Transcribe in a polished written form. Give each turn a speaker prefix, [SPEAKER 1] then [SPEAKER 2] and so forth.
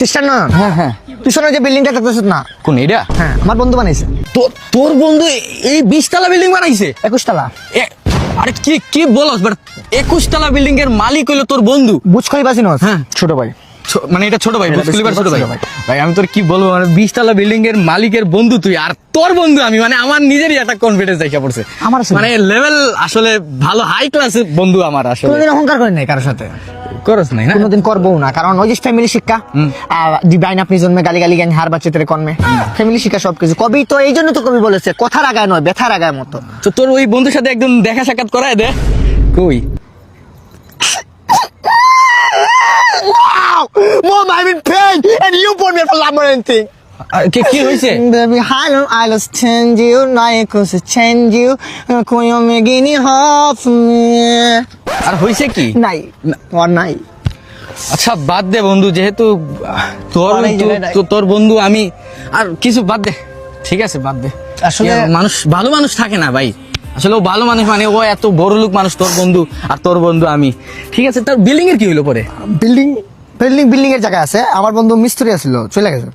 [SPEAKER 1] খ্রিস্টান না?
[SPEAKER 2] হ্যাঁ হ্যাঁ।
[SPEAKER 1] পিছনে যে বিল্ডিংটা দেখতেছ না?
[SPEAKER 2] কোন এটা?
[SPEAKER 1] হ্যাঁ, আমার বন্ধু বানাইছে।
[SPEAKER 2] তোর বন্ধু এই 20 তলা বিল্ডিং বানাইছে?
[SPEAKER 1] 21 তলা।
[SPEAKER 2] আরে কি কি বলস? বাট 21 তলা বিল্ডিং এর মালিক হইলো তোর বন্ধু?
[SPEAKER 1] বুঝ খলিফা চিনোস?
[SPEAKER 2] হ্যাঁ।
[SPEAKER 1] ছোট ভাই।
[SPEAKER 2] মানে এটা ছোট ভাই,
[SPEAKER 1] এটা
[SPEAKER 2] বুঝ খলিফার ছোট ভাই।
[SPEAKER 1] ছোট ভাই।
[SPEAKER 2] ভাই আমি তোর কি বলবো, মানে 20 তলা বিল্ডিং এর মালিকের বন্ধু তুই, আর তোর বন্ধু আমি, মানে আমার নিজেরই একটা কনফিডেন্স দেখা পড়ছে।
[SPEAKER 1] আমার আছে।
[SPEAKER 2] মানে লেভেল আসলে ভালো, হাই ক্লাস বন্ধু আমার আসলে।
[SPEAKER 1] কোনোদিন অহংকার করি নাই কারোর সাথে,
[SPEAKER 2] করস নাই না?
[SPEAKER 1] কোনোদিন করবো না, কারণ ওই যে ফ্যামিলি শিক্ষা। দিবাইন আপনি জন্মে গালি গালি জ্ঞান হার বাচ্চা তেরে কর্মে, ফ্যামিলি শিক্ষা সবকিছু। কবি তো এই জন্য তো কবি বলেছে, কথার আগায় নয় ব্যথার আগায় মতো।
[SPEAKER 2] তো তোর ওই বন্ধুর সাথে একদম দেখা সাক্ষাৎ করায় দে। কই?
[SPEAKER 1] Mom, I'm in pain and you put me for labyrinthing.
[SPEAKER 2] কি হইছে?
[SPEAKER 1] Baby, I lost change you, I could change you. Kuyo megini half me.
[SPEAKER 2] আর হইছে কি?
[SPEAKER 1] নাই, or নাই।
[SPEAKER 2] আচ্ছা বাদ দে বন্ধু, যেহেতু তোর
[SPEAKER 1] অনেক জায়গায়
[SPEAKER 2] তোর বন্ধু আমি, আর কিছু বাদ দে, ঠিক আছে বাদ দে।
[SPEAKER 1] আসলে
[SPEAKER 2] মানুষ ভালো মানুষ থাকে না ভাই, আসলে ও ভালো মানুষ, মানে ও এত বড় লোক মানুষ তোর বন্ধু, আর তোর বন্ধু আমি। ঠিক আছে, তার বিল্ডিং এর কি হইলো পরে?
[SPEAKER 1] বিল্ডিং এর জায়গা আছে, আমার বন্ধু মিস্ত্রি আছিল, চলে গেছে।